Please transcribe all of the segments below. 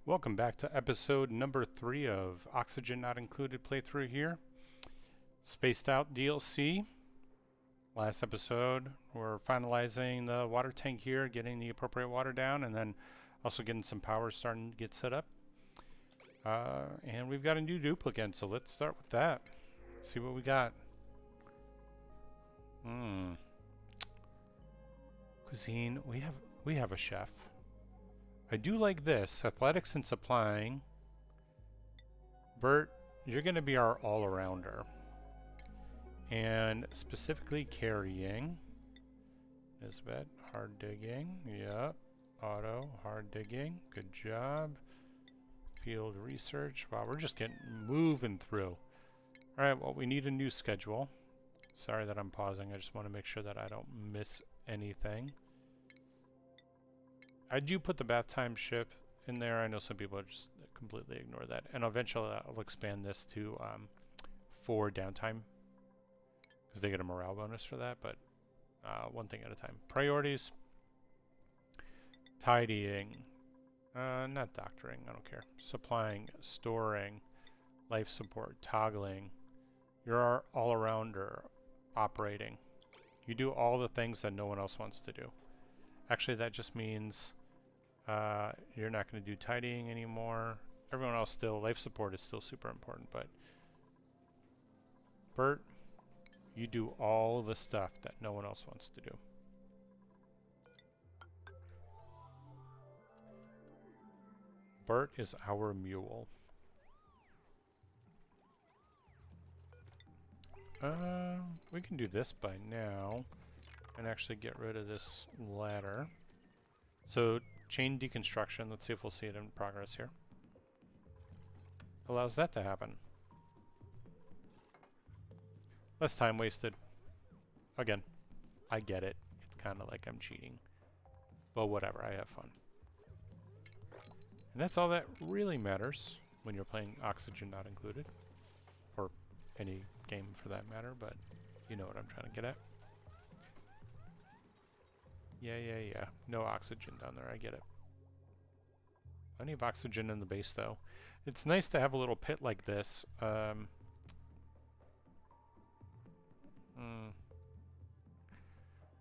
Welcome back to episode number 3 of Oxygen Not Included playthrough here. Spaced Out DLC. Last episode, we're finalizing the water tank here, getting the appropriate water down, and then also getting some power starting to get set up. And we've got a new duplicate, so let's start with that. See what we got. Cuisine, we have a chef. I do like this, athletics and supplying. Bert, you're going to be our all-arounder. And specifically carrying. Nisbet, hard digging. Yep. Auto, hard digging. Good job. Field research. Wow, we're just getting moving through. Alright, well, we need a new schedule. Sorry that I'm pausing. I just want to make sure that I don't miss anything. I do put the bath time ship in there. I know some people just completely ignore that. And eventually I'll expand this to 4 downtime, because they get a morale bonus for that, but one thing at a time. Priorities. Tidying. Not doctoring, I don't care. Supplying, storing, life support, toggling. You're our all-arounder. Operating. You do all the things that no one else wants to do. Actually, that just means you're not going to do tidying anymore. Everyone else still, life support is still super important, but Bert, you do all the stuff that no one else wants to do. Bert is our mule. We can do this by now and actually get rid of this ladder. So chain deconstruction, let's see if we'll see it in progress here. Allows that to happen. Less time wasted. Again, I get it. It's kind of like I'm cheating. But whatever, I have fun. And that's all that really matters when you're playing Oxygen Not Included. Or any game for that matter, but you know what I'm trying to get at. Yeah. No oxygen down there, I get it. Plenty of oxygen in the base though. It's nice to have a little pit like this. The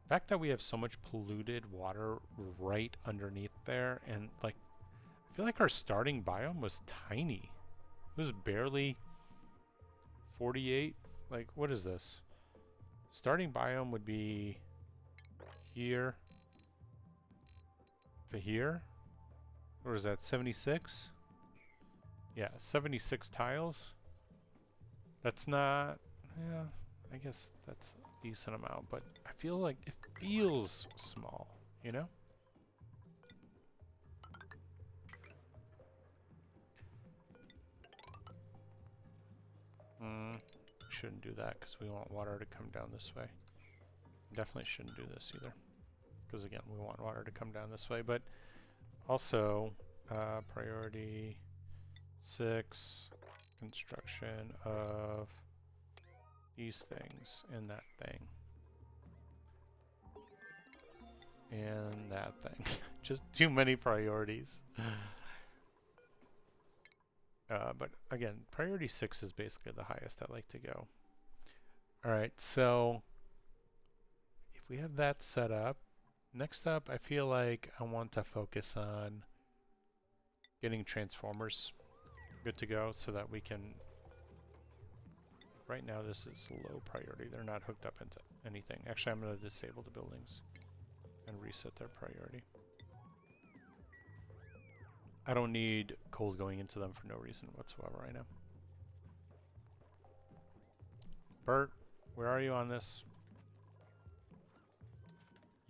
fact that we have so much polluted water right underneath there, and like, I feel like our starting biome was tiny. It was barely 48. Like, what is this? Starting biome would be here to here? Or is that 76? Yeah, 76 tiles. That's not, yeah, I guess that's a decent amount, but I feel like it feels small, you know? Shouldn't do that because we want water to come down this way. Definitely shouldn't do this either, because again, we want water to come down this way, but also priority 6, construction of these things and that thing. And that thing. Just too many priorities. But again, priority 6 is basically the highest I like to go. Alright, so if we have that set up, next up I feel like I want to focus on getting transformers good to go so that we can... Right now this is low priority. They're not hooked up into anything. Actually, I'm going to disable the buildings and reset their priority. I don't need coal going into them for no reason whatsoever right now. Bert, where are you on this?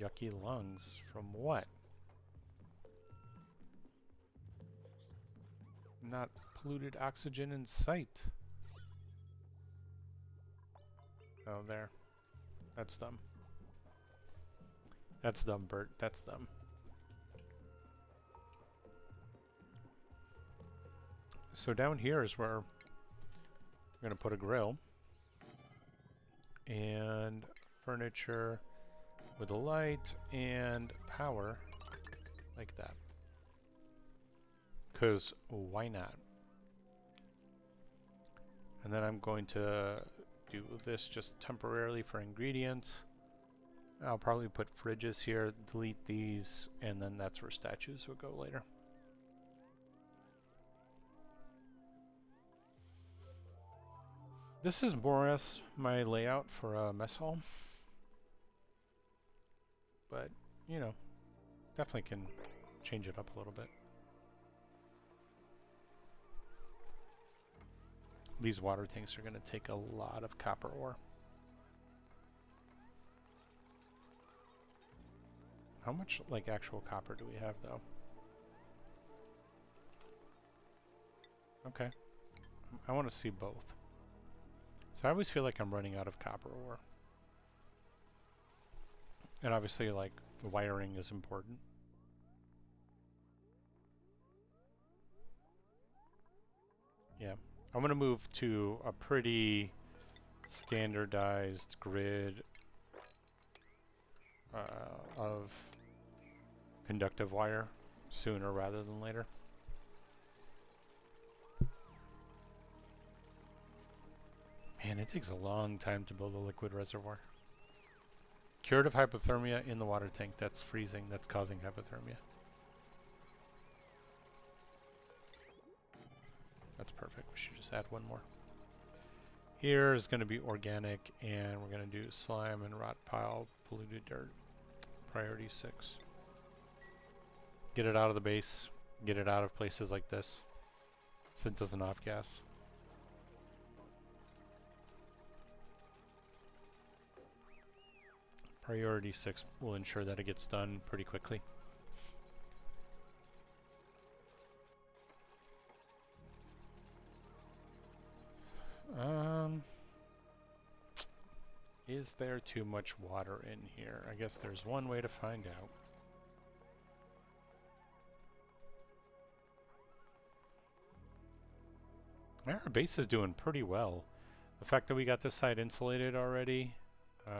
Yucky lungs. From what? Not polluted oxygen in sight. Oh, there. That's dumb. That's dumb, Bert. That's dumb. So down here is where we're going to put a grill. And furniture with a light and power like that. because why not? And then I'm going to do this just temporarily for ingredients. I'll probably put fridges here, delete these, and then that's where statues will go later. This is more or less my layout for a mess hall. But, you know, definitely can change it up a little bit. These water tanks are going to take a lot of copper ore. How much, like, actual copper do we have, though? Okay. I want to see both. So I always feel like I'm running out of copper ore. And obviously, like, wiring is important. Yeah. I'm going to move to a pretty standardized grid of conductive wire sooner rather than later. Man, it takes a long time to build a liquid reservoir. Curative hypothermia in the water tank. That's freezing. That's causing hypothermia. That's perfect. We should just add one more. Here is going to be organic, and we're going to do slime and rot pile, polluted dirt. Priority 6. Get it out of the base. Get it out of places like this, so it doesn't off-gas. Priority 6 will ensure that it gets done pretty quickly. Is there too much water in here? I guess there's one way to find out. Our base is doing pretty well. The fact that we got this side insulated already,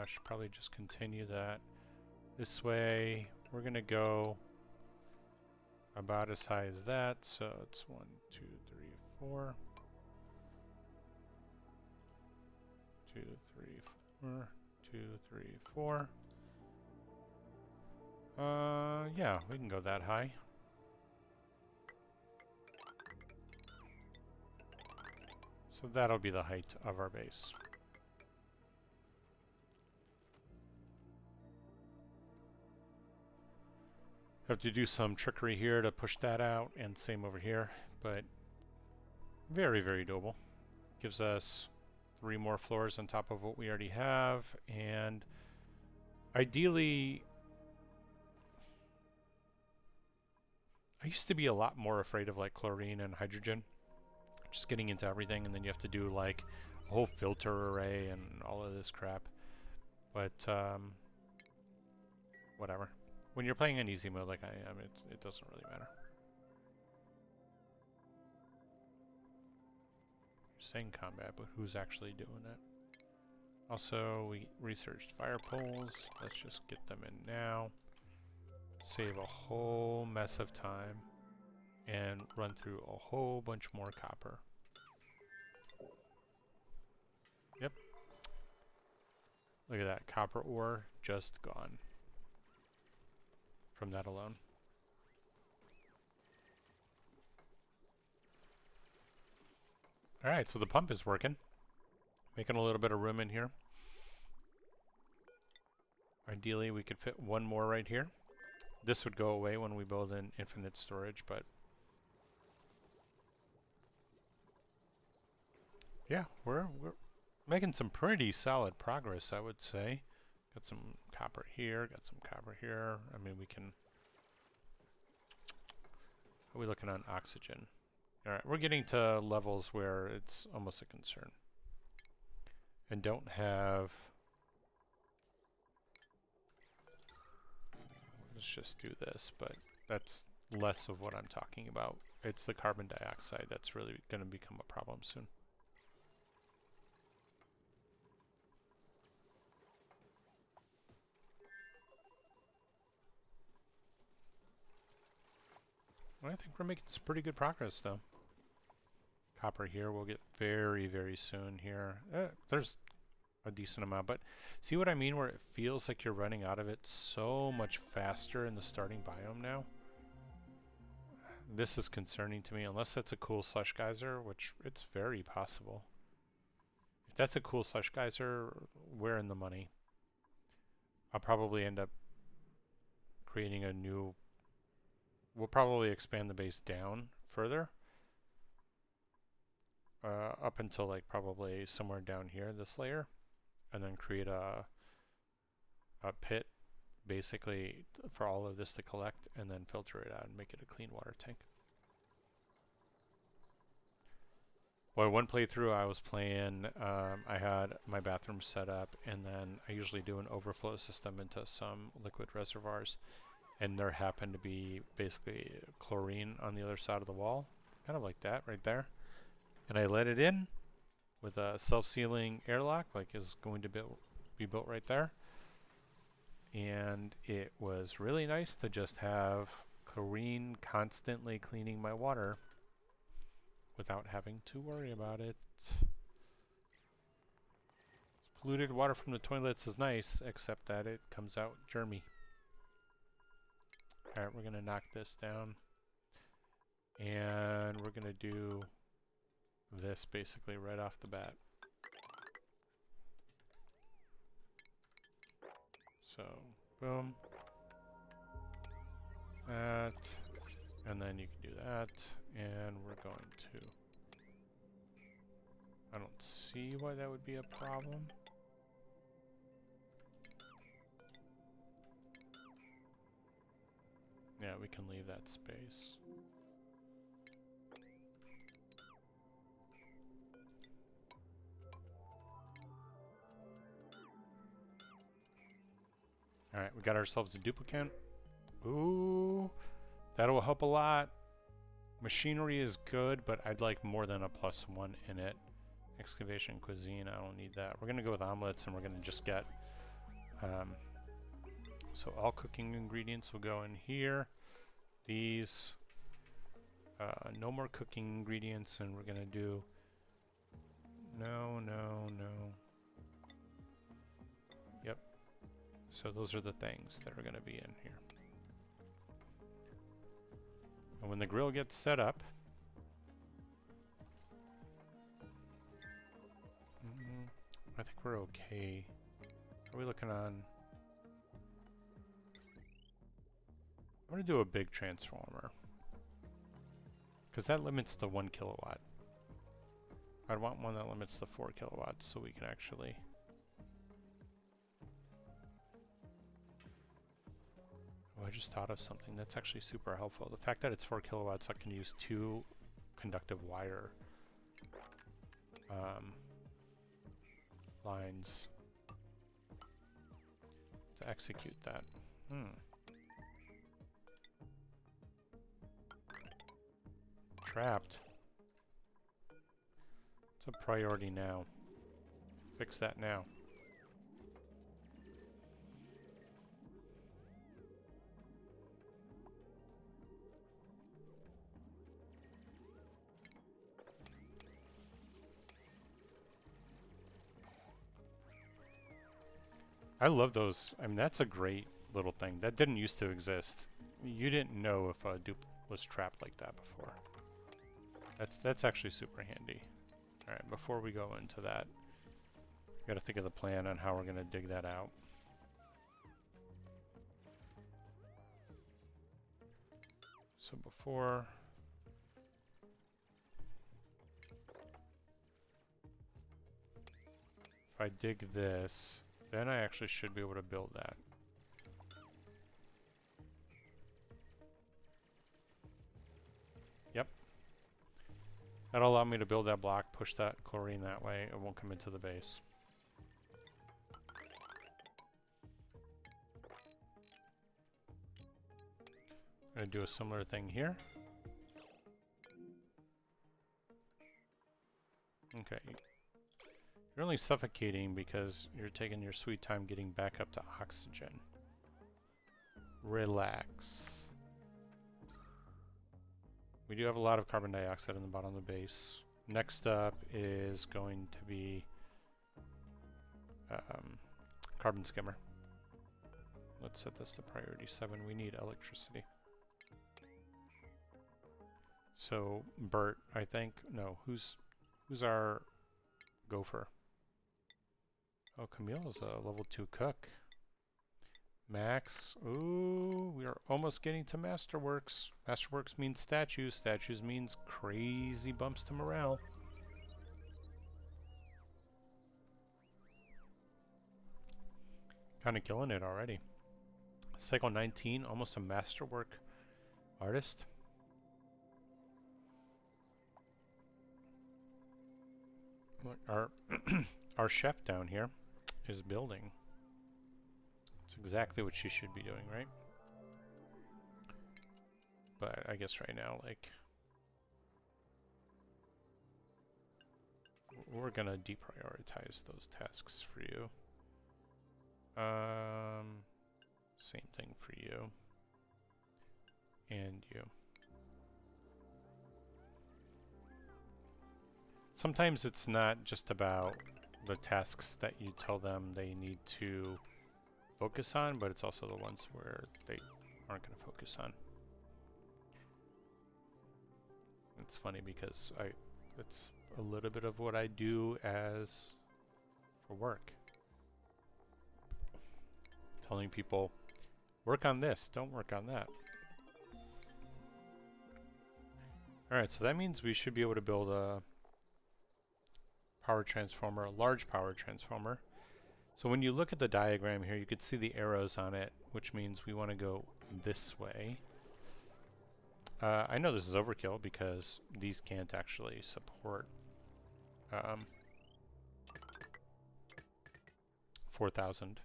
should probably just continue that. This way, we're gonna go about as high as that, so it's 1, 2, 3, 4. 2, 3, 4. 2, 3, 4. Yeah, we can go that high. So that'll be the height of our base. Have to do some trickery here to push that out, and same over here, but very, very doable. Gives us 3 more floors on top of what we already have, and ideally, I used to be a lot more afraid of like chlorine and hydrogen, just getting into everything, and then you have to do like a whole filter array and all of this crap. But whatever. When you're playing in easy mode like I am, it doesn't really matter. You're saying combat, but who's actually doing it? Also, we researched fire poles. Let's just get them in now. Save a whole mess of time and run through a whole bunch more copper. Yep. Look at that, copper ore just gone from that alone. Alright, so the pump is working. Making a little bit of room in here. Ideally, we could fit one more right here. This would go away when we build in infinite storage, but yeah, we're making some pretty solid progress, I would say. Got some copper here, got some copper here. I mean, we can... How are we looking on oxygen? Alright, we're getting to levels where it's almost a concern. And don't have... Let's just do this, but that's less of what I'm talking about. It's the carbon dioxide that's really going to become a problem soon. I think we're making some pretty good progress though. Copper here we'll get very, very soon here. There's a decent amount, but see what I mean where it feels like you're running out of it so much faster in the starting biome now? This is concerning to me, unless that's a cool slush geyser, which it's very possible. If that's a cool slush geyser, we're in the money. I'll probably end up creating a new... We'll probably expand the base down further. Up until like probably somewhere down here, this layer. And then create a pit, basically, for all of this to collect, and then filter it out and make it a clean water tank. Well, one playthrough I was playing, I had my bathroom set up, and then I usually do an overflow system into some liquid reservoirs, and there happened to be basically chlorine on the other side of the wall, kind of like that right there. And I let it in with a self-sealing airlock, like is going to be built right there. And it was really nice to just have chlorine constantly cleaning my water without having to worry about it. Polluted water from the toilets is nice, except that it comes out germy. Alright, we're going to knock this down. And we're going to do this basically right off the bat. So, boom. That. And then you can do that. And we're going to... I don't see why that would be a problem. Yeah, we can leave that space. Alright, we got ourselves a duplicate. Ooh, that'll help a lot. Machinery is good, but I'd like more than a +1 in it. Excavation cuisine, I don't need that. We're going to go with omelets, and we're going to just get... so all cooking ingredients will go in here. These... no more cooking ingredients, and we're going to do... No. Yep. So those are the things that are going to be in here. And when the grill gets set up... I think we're okay. Are we looking on... I'm going to do a big transformer. Because that limits the 1 kilowatt. I'd want one that limits the 4 kilowatts so we can actually... Oh, I just thought of something that's actually super helpful. The fact that it's 4 kilowatts, I can use 2 conductive wire lines to execute that. Trapped. It's a priority now. Fix that now. I love those. I mean, that's a great little thing. That didn't used to exist. You didn't know if a dupe was trapped like that before. That's actually super handy. Alright, before we go into that, we gotta think of the plan on how we're gonna dig that out. So before... If I dig this, then I actually should be able to build that. Yep. That'll allow me to build that block, push that chlorine that way. It won't come into the base. I'm going to do a similar thing here. Okay. You're only suffocating because you're taking your sweet time getting back up to oxygen. Relax. We do have a lot of carbon dioxide in the bottom of the base. Next up is going to be carbon skimmer. Let's set this to priority 7. We need electricity. So Bert, I think, no, who's our gopher? Oh, Camille is a level 2 cook. Max, ooh, we are almost getting to Masterworks. Masterworks means statues. Statues means crazy bumps to morale. Kind of killing it already. Cycle 19, almost a masterwork artist. Our our chef down here is building. It's exactly what she should be doing, right? But I guess right now, like, we're gonna deprioritize those tasks for you. Same thing for you. And you. Sometimes it's not just about the tasks that you tell them they need to focus on, but it's also the ones where they aren't going to focus on. It's funny because it's a little bit of what I do as for work. Telling people, work on this, don't work on that. Alright, so that means we should be able to build a power transformer, a large power transformer. So when you look at the diagram here, you could see the arrows on it, which means we want to go this way. I know this is overkill because these can't actually support 4,000.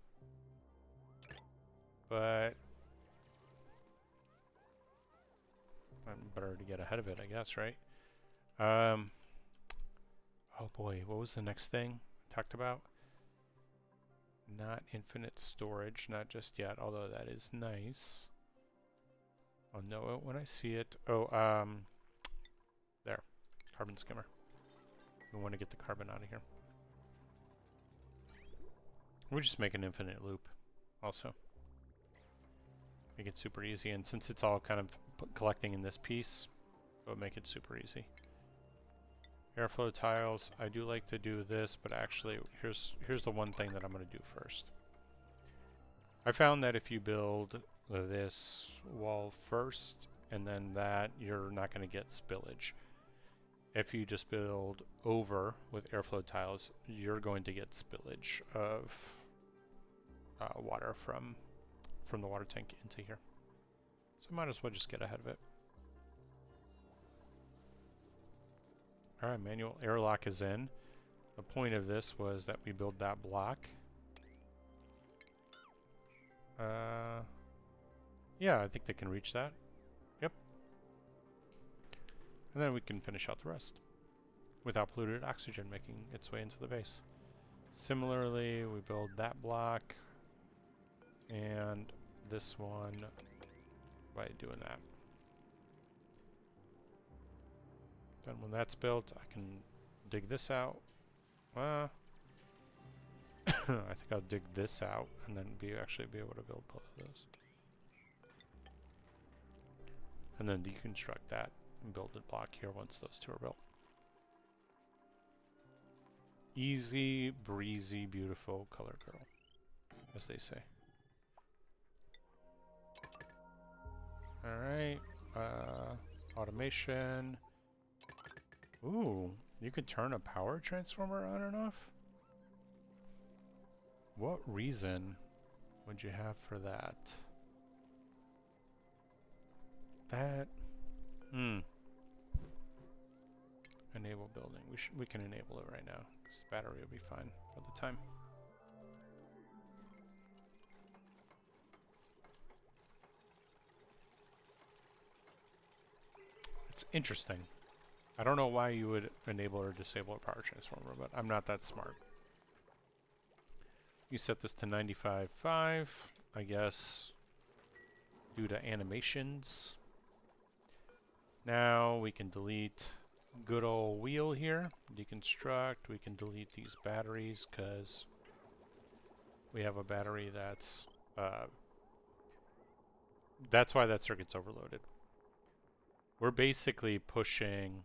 But I'm better to get ahead of it, I guess, right? Oh boy, what was the next thing I talked about? Not infinite storage, not just yet, although that is nice. I'll know it when I see it. Oh, there, carbon skimmer. We want to get the carbon out of here. We just make an infinite loop, also. Make it super easy, and since it's all kind of collecting in this piece, it'll make it super easy. Airflow tiles, I do like to do this, but actually, here's the one thing that I'm going to do first. I found that if you build this wall first, and then that, you're not going to get spillage. If you just build over with airflow tiles, you're going to get spillage of water from the water tank into here. So I might as well just get ahead of it. Alright, manual airlock is in. The point of this was that we build that block. Yeah, I think they can reach that. Yep. And then we can finish out the rest without polluted oxygen making its way into the base. Similarly, we build that block and this one by doing that. Then when that's built, I can dig this out. I think I'll dig this out and then actually be able to build both of those. And then deconstruct that and build a block here once those two are built. Easy, breezy, beautiful color girl, as they say. Alright, automation. Ooh, you could turn a power transformer on and off? What reason would you have for that? Enable building. We can enable it right now, because the battery will be fine by the time. It's interesting. I don't know why you would enable or disable a power transformer, but I'm not that smart. You set this to 95.5, I guess, due to animations. Now we can delete good old wheel here. Deconstruct. We can delete these batteries because we have a battery that's why that circuit's overloaded. We're basically pushing.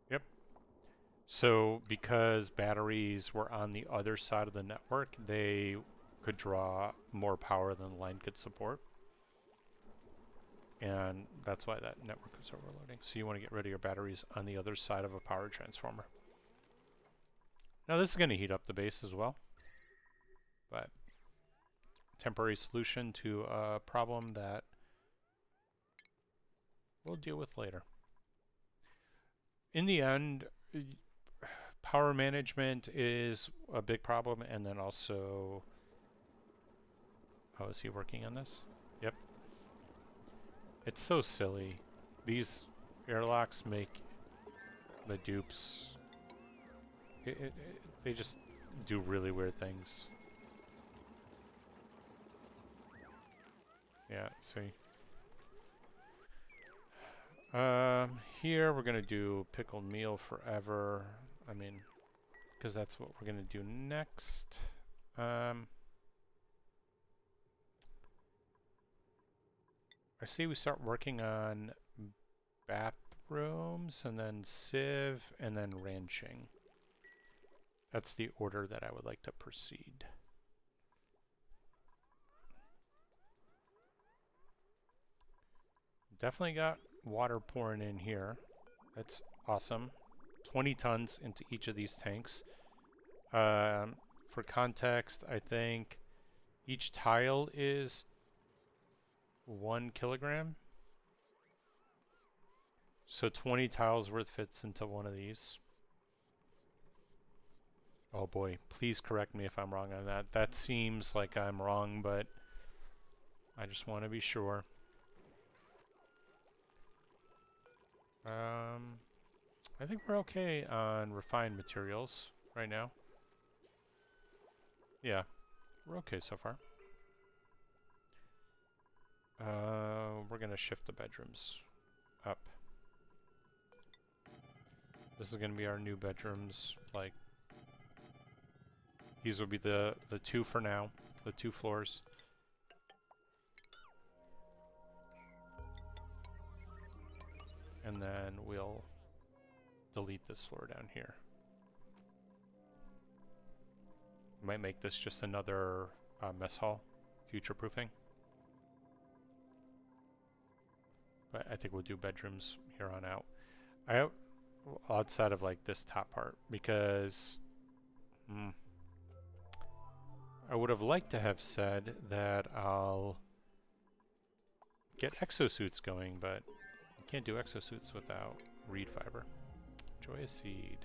Yep. So because batteries were on the other side of the network, they could draw more power than the line could support. And that's why that network is overloading. So you want to get rid of your batteries on the other side of a power transformer. Now this is going to heat up the base as well, but temporary solution to a problem that we'll deal with later. In the end, power management is a big problem, and then also, oh, is he working on this? Yep. It's so silly. These airlocks make the dupes, they just do really weird things. Yeah, see. Here we're gonna do pickled meal forever. I mean, because that's what we're gonna do next. I see we start working on bathrooms and then sieve and then ranching. That's the order that I would like to proceed. Definitely got water pouring in here. That's awesome. 20 tons into each of these tanks. For context, I think each tile is 1 kilogram. So 20 tiles worth fits into one of these. Oh boy, please correct me if I'm wrong on that. That seems like I'm wrong, but I just want to be sure. I think we're okay on refined materials right now. Yeah, we're okay so far. We're gonna shift the bedrooms up. This is gonna be our new bedrooms. Like, these will be the two for now, the 2 floors. And then we'll delete this floor down here. Might make this just another mess hall, future-proofing. But I think we'll do bedrooms here on out. Outside of like this top part, because I would have liked to have said that I'll get exosuits going, but you can't do exosuits without reed fiber. Enjoy a seed.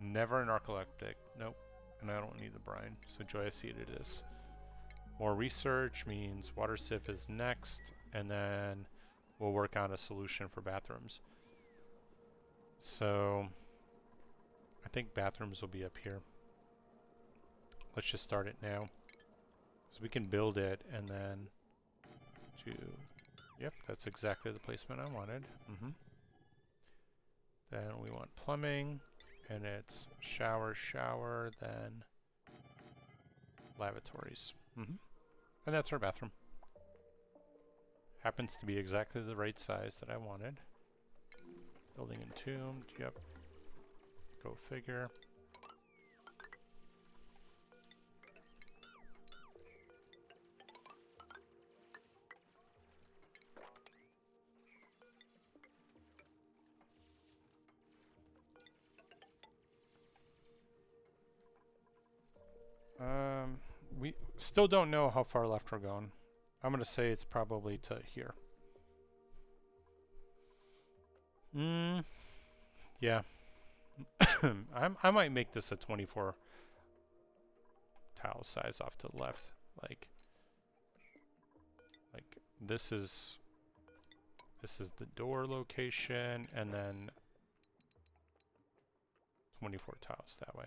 Never an narcoleptic. Nope. And I don't need the brine, so Joya seed it is. More research means water sieve is next, and then we'll work on a solution for bathrooms. So I think bathrooms will be up here. Let's just start it now. So we can build it and then yep, that's exactly the placement I wanted. Then we want plumbing, and it's shower, shower, then lavatories. And that's our bathroom. Happens to be exactly the right size that I wanted. Building entombed, yep. Go figure. We still don't know how far left we're going. I'm gonna say it's probably to here. Yeah. I might make this a 24 tile size off to the left. Like this is the door location, and then 24 tiles that way.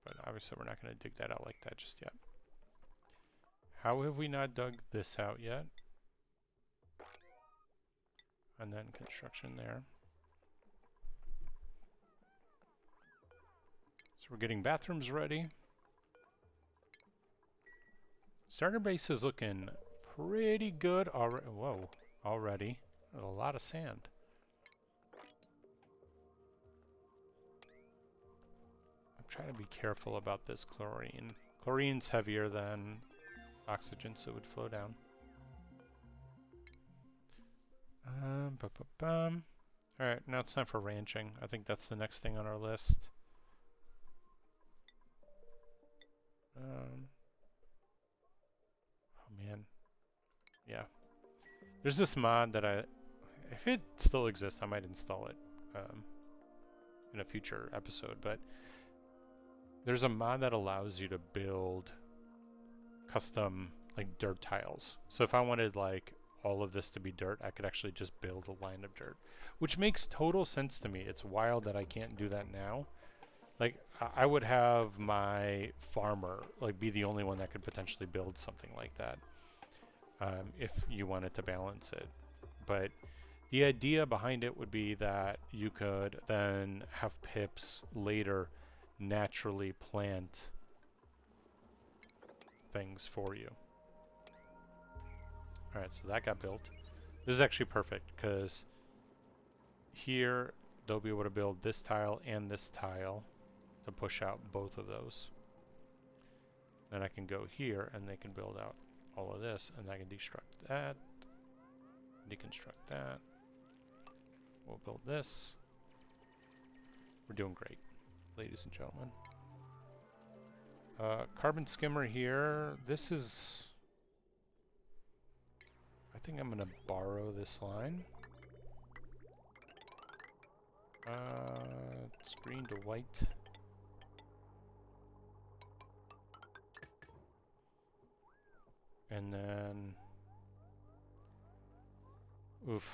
But obviously we're not going to dig that out like that just yet. How have we not dug this out yet? And then construction there. So we're getting bathrooms ready. Starter base is looking pretty good already. Whoa, already. There's a lot of sand. I'm trying to be careful about this chlorine. Chlorine's heavier than oxygen, so it would flow down. Alright, now it's time for ranching. I think that's the next thing on our list. Oh man. Yeah. There's this mod that if it still exists, I might install it in a future episode, but there's a mod that allows you to build custom like dirt tiles. So if I wanted like all of this to be dirt, I could actually just build a line of dirt, which makes total sense to me. It's wild that I can't do that now. Like I would have my farmer like be the only one that could potentially build something like that if you wanted to balance it. But the idea behind it would be that you could then have pips later naturally plant things for you. Alright, so that got built. This is actually perfect because here they'll be able to build this tile and this tile to push out both of those. Then I can go here and they can build out all of this, and I can destruct that, deconstruct that. We'll build this. We're doing great, ladies and gentlemen. Carbon skimmer here. This is... I think I'm going to borrow this line. It's green to white. And then... Oof.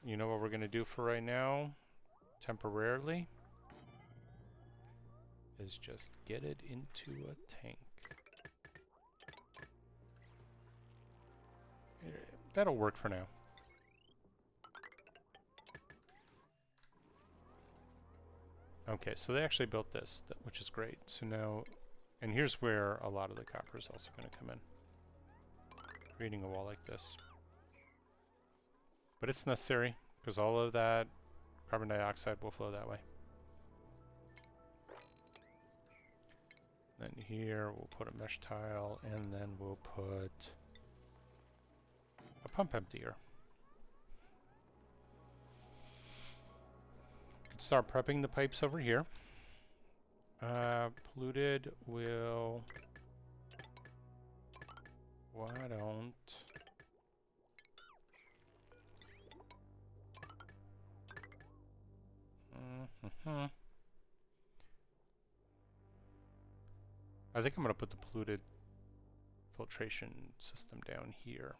You know what we're going to do for right now? Temporarily? Is just get it into a tank. That'll work for now. Okay, so they actually built this, which is great. So now, and here's where a lot of the copper is also going to come in. Creating a wall like this. But it's necessary, because all of that carbon dioxide will flow that way. Then here we'll put a mesh tile, and then we'll put a pump emptier. Can start prepping the pipes over here. Polluted will... Why don't... I think I'm going to put the polluted filtration system down here.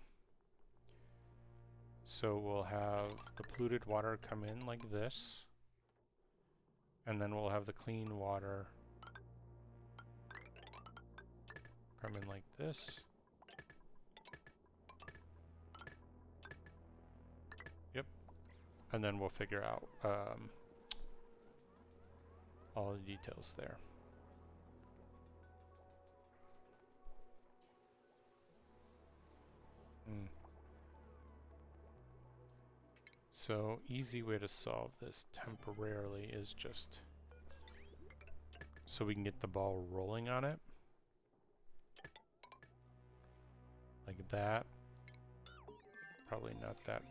So we'll have the polluted water come in like this, and then we'll have the clean water come in like this. Yep. And then we'll figure out all the details there. So easy way to solve this temporarily is just so we can get the ball rolling on it. Like that. Probably not that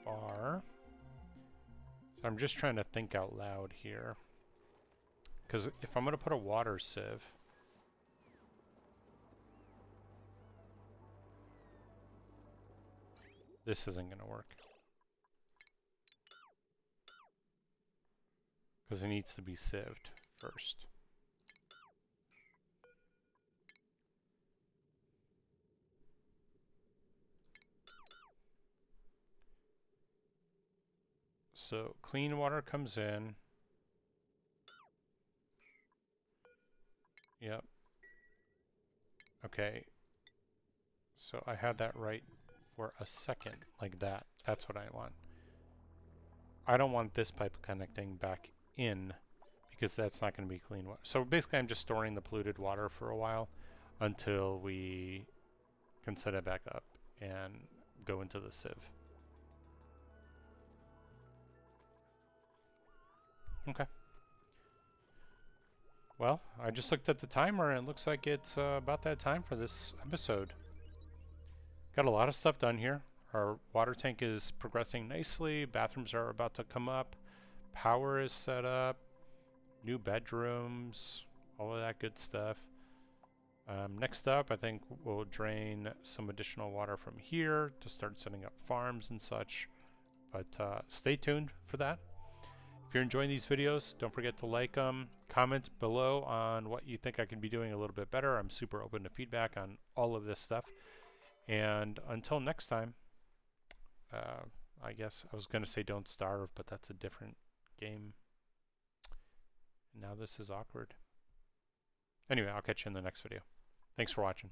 far. So I'm just trying to think out loud here. Because if I'm going to put a water sieve, this isn't going to work. Because it needs to be sieved first. So clean water comes in. Yep. Okay. So I had that right for a second, like that. That's what I want. I don't want this pipe connecting back in because that's not going to be clean water. So basically I'm just storing the polluted water for a while until we can set it back up and go into the sieve. Okay. Well, I just looked at the timer and it looks like it's about that time for this episode. Got a lot of stuff done here. Our water tank is progressing nicely. Bathrooms are about to come up. Power is set up. New bedrooms. All of that good stuff. Next up, I think we'll drain some additional water from here to start setting up farms and such. But stay tuned for that. If you're enjoying these videos, don't forget to like them. Comment below on what you think I can be doing a little bit better. I'm super open to feedback on all of this stuff. And until next time, uh, I guess I was going to say don't starve, but that's a different game. Now this is awkward. Anyway, I'll catch you in the next video. Thanks for watching.